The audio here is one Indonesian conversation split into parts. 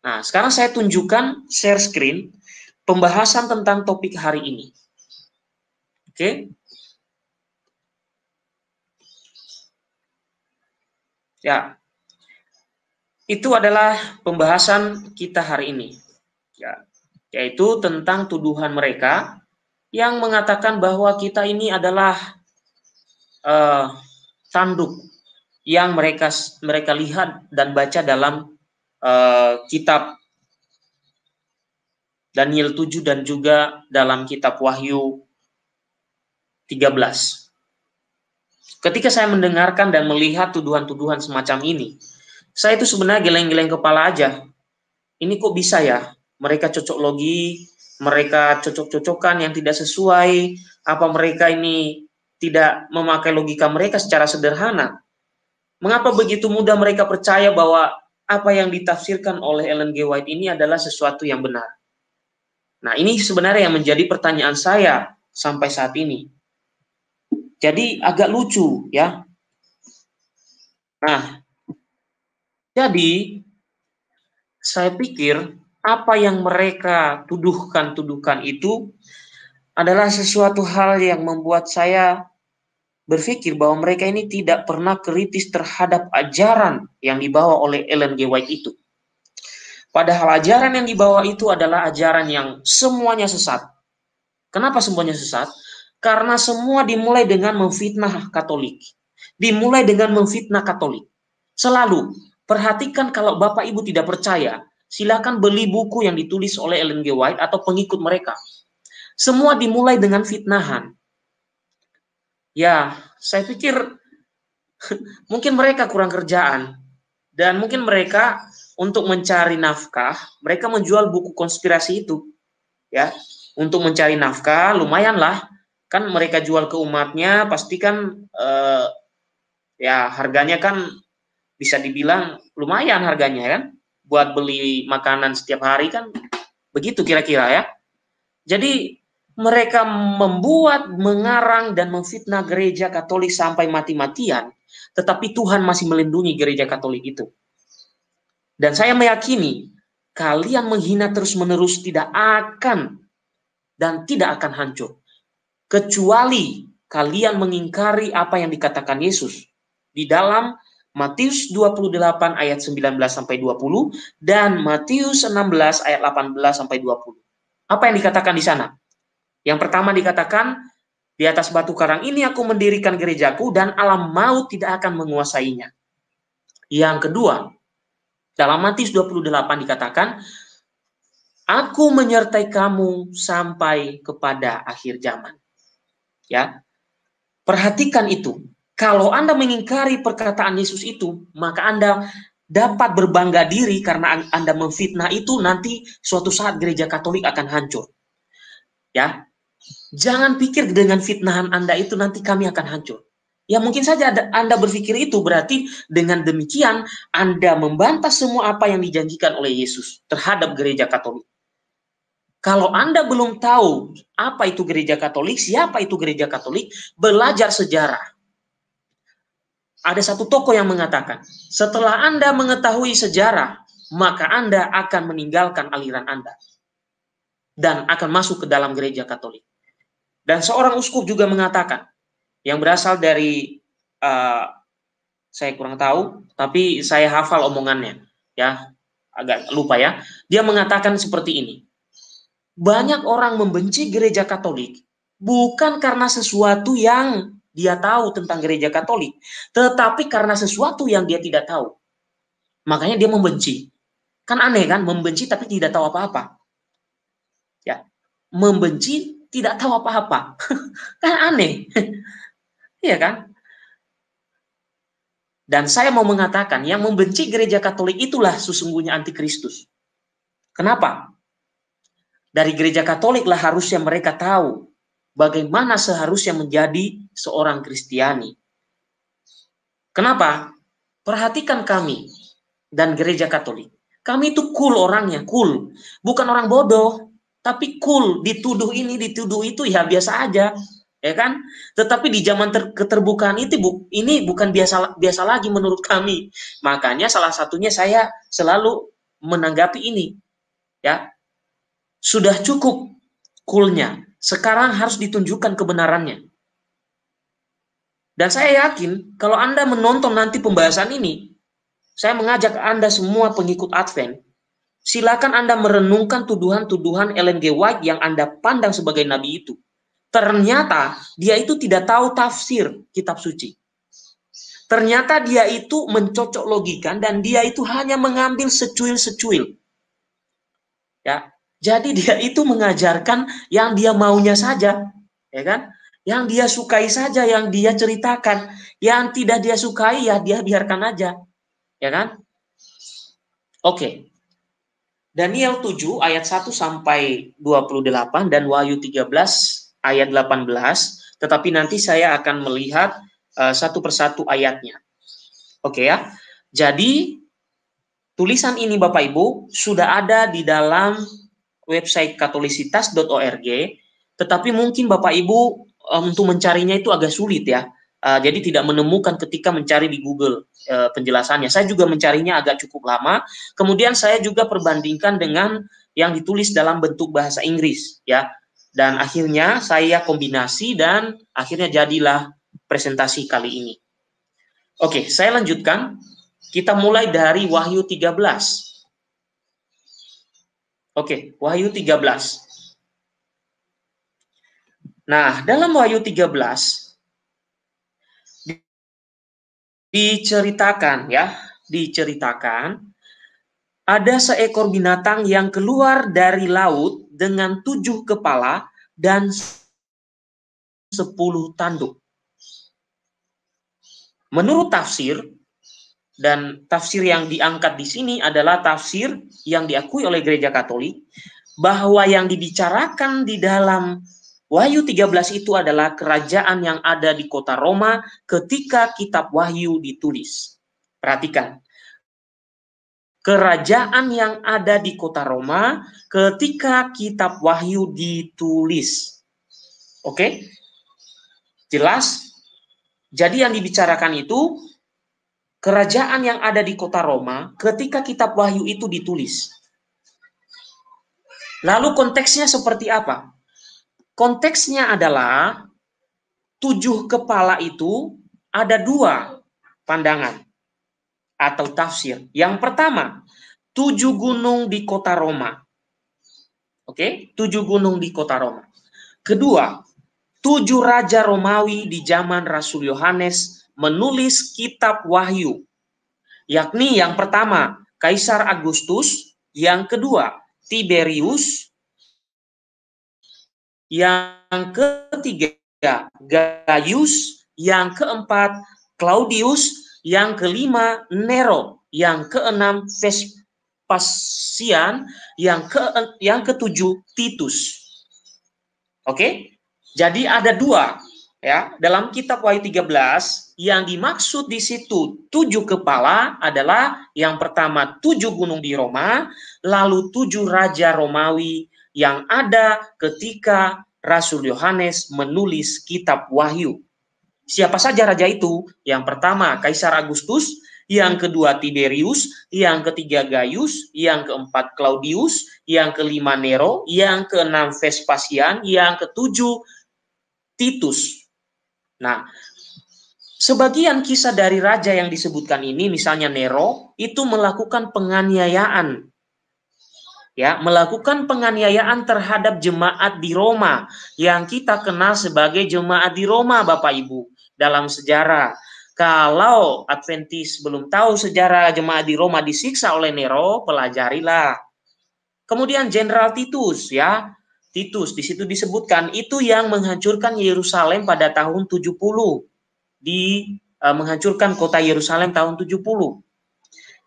Nah, sekarang saya tunjukkan share screen pembahasan tentang topik hari ini. Oke? Ya, itu adalah pembahasan kita hari ini. Ya, yaitu tentang tuduhan mereka yang mengatakan bahwa kita ini adalah tanduk yang mereka lihat dan baca dalam kitab Daniel 7 dan juga dalam kitab Wahyu 13. Ketika saya mendengarkan dan melihat tuduhan-tuduhan semacam ini, saya itu sebenarnya geleng-geleng kepala aja. Ini kok bisa ya? Mereka cocok logi, mereka cocok-cocokan yang tidak sesuai, apa mereka ini tidak memakai logika mereka secara sederhana? Mengapa begitu mudah mereka percaya bahwa apa yang ditafsirkan oleh Ellen G. White ini adalah sesuatu yang benar? Nah, ini sebenarnya yang menjadi pertanyaan saya sampai saat ini. Jadi agak lucu ya. Nah, jadi saya pikir apa yang mereka tuduhkan itu adalah sesuatu hal yang membuat saya berpikir bahwa mereka ini tidak pernah kritis terhadap ajaran yang dibawa oleh Ellen G. White itu. Padahal ajaran yang dibawa itu adalah ajaran yang semuanya sesat. Kenapa semuanya sesat? Karena semua dimulai dengan memfitnah Katolik. Dimulai dengan memfitnah Katolik. Selalu, perhatikan kalau Bapak Ibu tidak percaya, silakan beli buku yang ditulis oleh Ellen G. White atau pengikut mereka. Semua dimulai dengan fitnahan. Ya, saya pikir mungkin mereka kurang kerjaan. Dan mungkin mereka untuk mencari nafkah, mereka menjual buku konspirasi itu. Ya, untuk mencari nafkah lumayanlah. Kan mereka jual ke umatnya, pasti kan ya harganya kan bisa dibilang lumayan harganya kan. Buat beli makanan setiap hari kan begitu kira-kira ya. Jadi mereka membuat, mengarang dan memfitnah gereja Katolik sampai mati-matian, tetapi Tuhan masih melindungi gereja Katolik itu. Dan saya meyakini kalian menghina terus-menerus tidak akan dan tidak akan hancur. Kecuali kalian mengingkari apa yang dikatakan Yesus di dalam Matius 28 ayat 19 sampai 20 dan Matius 16 ayat 18 sampai 20. Apa yang dikatakan di sana? Yang pertama dikatakan, di atas batu karang ini aku mendirikan gerejaku dan alam maut tidak akan menguasainya. Yang kedua, dalam Matius 28 dikatakan, aku menyertai kamu sampai kepada akhir zaman. Ya, perhatikan itu. Kalau Anda mengingkari perkataan Yesus itu, maka Anda dapat berbangga diri karena Anda memfitnah itu, nanti suatu saat gereja Katolik akan hancur. Ya, jangan pikir dengan fitnahan Anda itu nanti kami akan hancur. Ya mungkin saja Anda berpikir itu, berarti dengan demikian Anda membantah semua apa yang dijanjikan oleh Yesus terhadap gereja Katolik. Kalau Anda belum tahu apa itu gereja Katolik, siapa itu gereja Katolik, belajar sejarah. Ada satu tokoh yang mengatakan, setelah Anda mengetahui sejarah, maka Anda akan meninggalkan aliran Anda dan akan masuk ke dalam gereja Katolik. Dan seorang uskup juga mengatakan, yang berasal dari saya kurang tahu, tapi saya hafal omongannya, ya agak lupa ya. Dia mengatakan seperti ini, banyak orang membenci gereja Katolik bukan karena sesuatu yang dia tahu tentang gereja Katolik, tetapi karena sesuatu yang dia tidak tahu. Makanya dia membenci. Kan aneh kan, membenci tapi tidak tahu apa-apa. Ya, membenci tidak tahu apa-apa. Kan aneh. Iya kan? Dan saya mau mengatakan, yang membenci gereja Katolik itulah sesungguhnya antikristus. Kenapa? Dari gereja Katolik lah harusnya mereka tahu bagaimana seharusnya menjadi seorang Kristiani. Kenapa? Perhatikan kami dan gereja Katolik. Kami itu cool orangnya, cool. Bukan orang bodoh, tapi cool. Dituduh ini, dituduh itu, ya biasa aja. Ya kan? Tetapi di zaman keterbukaan itu ini bukan biasa lagi menurut kami. Makanya salah satunya saya selalu menanggapi ini. Ya, sudah cukup coolnya. Sekarang harus ditunjukkan kebenarannya. Dan saya yakin kalau Anda menonton nanti pembahasan ini, saya mengajak Anda semua pengikut Advent, silakan Anda merenungkan tuduhan-tuduhan Ellen G. White yang Anda pandang sebagai nabi itu. Ternyata dia itu tidak tahu tafsir kitab suci. Ternyata dia itu mencocok logikan dan dia itu hanya mengambil secuil-secuil. Ya, jadi dia itu mengajarkan yang dia maunya saja, ya kan? Yang dia sukai saja yang dia ceritakan, yang tidak dia sukai ya dia biarkan aja, ya kan? Oke. Daniel 7 ayat 1 sampai 28 dan Wahyu 13 ayat 18, tetapi nanti saya akan melihat satu persatu ayatnya. Oke ya. Jadi tulisan ini Bapak Ibu sudah ada di dalam website katolisitas.org, tetapi mungkin Bapak Ibu untuk mencarinya itu agak sulit ya. Jadi tidak menemukan ketika mencari di Google penjelasannya. Saya juga mencarinya agak cukup lama. Kemudian saya juga perbandingkan dengan yang ditulis dalam bentuk bahasa Inggris ya. Dan akhirnya saya kombinasi dan akhirnya jadilah presentasi kali ini. Oke, saya lanjutkan. Kita mulai dari Wahyu 13. Oke, Wahyu 13. Nah, dalam Wahyu 13 diceritakan ada seekor binatang yang keluar dari laut dengan 7 kepala dan 10 tanduk. Menurut tafsir, dan tafsir yang diangkat di sini adalah tafsir yang diakui oleh Gereja Katolik, bahwa yang dibicarakan di dalam Wahyu 13 itu adalah kerajaan yang ada di kota Roma ketika kitab Wahyu ditulis. Perhatikan. Kerajaan yang ada di kota Roma ketika kitab Wahyu ditulis. Oke? Jelas? Jadi yang dibicarakan itu kerajaan yang ada di kota Roma ketika kitab Wahyu itu ditulis. Lalu konteksnya seperti apa? Konteksnya adalah 7 kepala itu ada 2 pandangan atau tafsir. Yang pertama, 7 gunung di kota Roma. Oke, 7 gunung di kota Roma. Kedua, 7 raja Romawi di zaman Rasul Yohanes menulis kitab Wahyu. Yakni yang pertama, Kaisar Agustus, yang kedua, Tiberius, yang ketiga Gaius, yang keempat Claudius, yang kelima Nero, yang keenam Vespasian, yang ketujuh Titus. Oke? Jadi ada 2 ya dalam kitab Wahyu 13 yang dimaksud di situ 7 kepala adalah yang pertama 7 gunung di Roma, lalu 7 raja Romawi yang ada ketika Rasul Yohanes menulis kitab Wahyu. Siapa saja raja itu? Yang pertama Kaisar Agustus, yang kedua Tiberius, yang ketiga Gaius, yang keempat Claudius, yang kelima Nero, yang keenam Vespasian, yang ketujuh Titus. Nah, sebagian kisah dari raja yang disebutkan ini, misalnya Nero, itu melakukan penganiayaan. Ya, melakukan penganiayaan terhadap jemaat di Roma yang kita kenal sebagai jemaat di Roma, Bapak Ibu, dalam sejarah. Kalau Adventis belum tahu sejarah jemaat di Roma disiksa oleh Nero, pelajarilah. Kemudian Jenderal Titus, ya. Titus di situ disebutkan itu yang menghancurkan Yerusalem pada tahun 70. Menghancurkan kota Yerusalem tahun 70.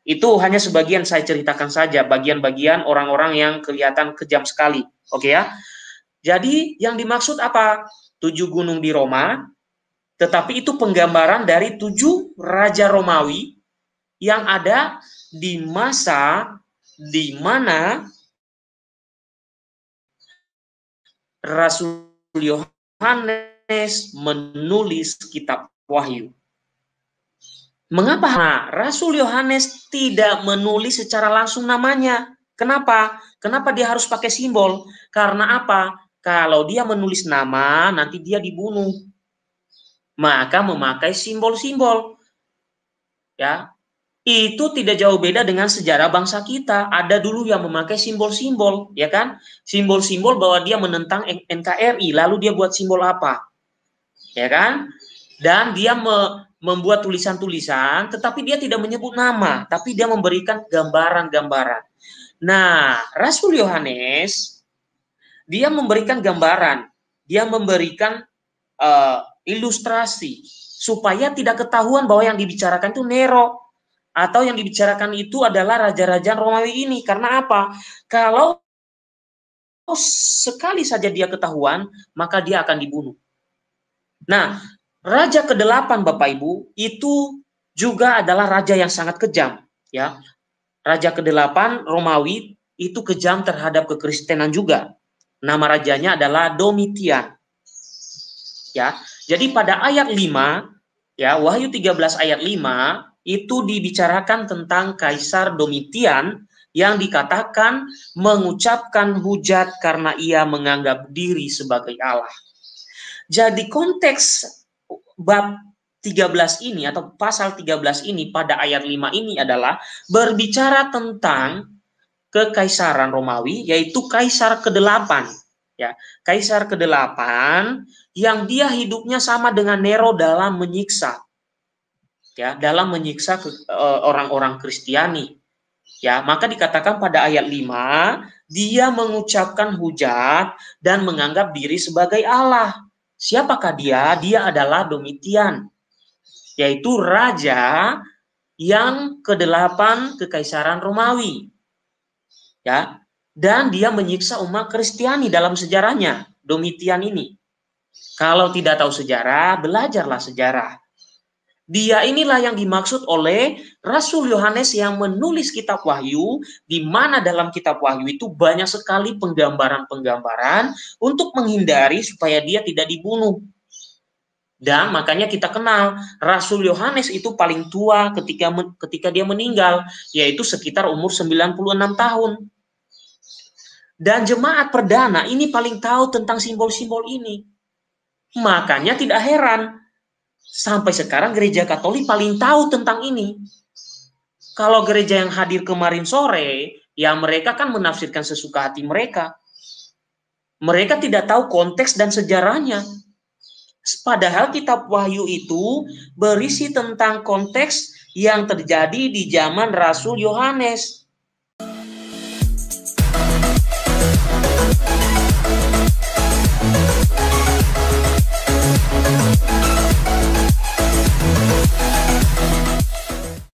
Itu hanya sebagian saya ceritakan saja, bagian-bagian orang-orang yang kelihatan kejam sekali. Oke ya. Jadi yang dimaksud apa? 7 gunung di Roma, tetapi itu penggambaran dari 7 raja Romawi yang ada di masa di mana Rasul Yohanes menulis kitab Wahyu. Mengapa Rasul Yohanes tidak menulis secara langsung namanya? Kenapa? Kenapa dia harus pakai simbol? Karena apa? Kalau dia menulis nama, nanti dia dibunuh. Maka memakai simbol-simbol. Ya, itu tidak jauh beda dengan sejarah bangsa kita. Ada dulu yang memakai simbol-simbol, ya kan? Simbol-simbol bahwa dia menentang NKRI, lalu dia buat simbol apa? Ya kan? Dan dia membuat tulisan-tulisan, tetapi dia tidak menyebut nama, tapi dia memberikan gambaran-gambaran. Nah, Rasul Yohanes, dia memberikan gambaran, dia memberikan ilustrasi, supaya tidak ketahuan bahwa yang dibicarakan itu Nero, atau yang dibicarakan itu adalah raja-raja Romawi ini. Karena apa? Kalau sekali saja dia ketahuan, maka dia akan dibunuh. Nah, raja ke-8 Bapak Ibu itu juga adalah raja yang sangat kejam, ya. Raja ke-8 Romawi itu kejam terhadap kekristenan juga. Nama rajanya adalah Domitian. Ya. Jadi pada ayat 5, ya, Wahyu 13 ayat 5 itu dibicarakan tentang Kaisar Domitian yang dikatakan mengucapkan hujat karena ia menganggap diri sebagai Allah. Jadi konteks bab 13 ini atau pasal 13 ini pada ayat 5 ini adalah berbicara tentang kekaisaran Romawi, yaitu Kaisar ke-8. Ya, Kaisar ke-8 yang dia hidupnya sama dengan Nero dalam menyiksa. Ya, dalam menyiksa orang-orang Kristiani. Ya, maka dikatakan pada ayat 5, dia mengucapkan hujat dan menganggap diri sebagai Allah. Siapakah dia? Dia adalah Domitian, yaitu raja yang ke-8 kekaisaran Romawi. Ya, dan dia menyiksa umat Kristiani dalam sejarahnya, Domitian ini. Kalau tidak tahu sejarah, belajarlah sejarah. Dia inilah yang dimaksud oleh Rasul Yohanes yang menulis kitab Wahyu, di mana dalam kitab Wahyu itu banyak sekali penggambaran-penggambaran untuk menghindari supaya dia tidak dibunuh. Dan makanya kita kenal Rasul Yohanes itu paling tua ketika dia meninggal, yaitu sekitar umur 96 tahun. Dan jemaat perdana ini paling tahu tentang simbol-simbol ini. Makanya tidak heran sampai sekarang gereja Katolik paling tahu tentang ini. Kalau gereja yang hadir kemarin sore, ya mereka kan menafsirkan sesuka hati mereka. Mereka tidak tahu konteks dan sejarahnya. Padahal kitab Wahyu itu berisi tentang konteks yang terjadi di zaman Rasul Yohanes.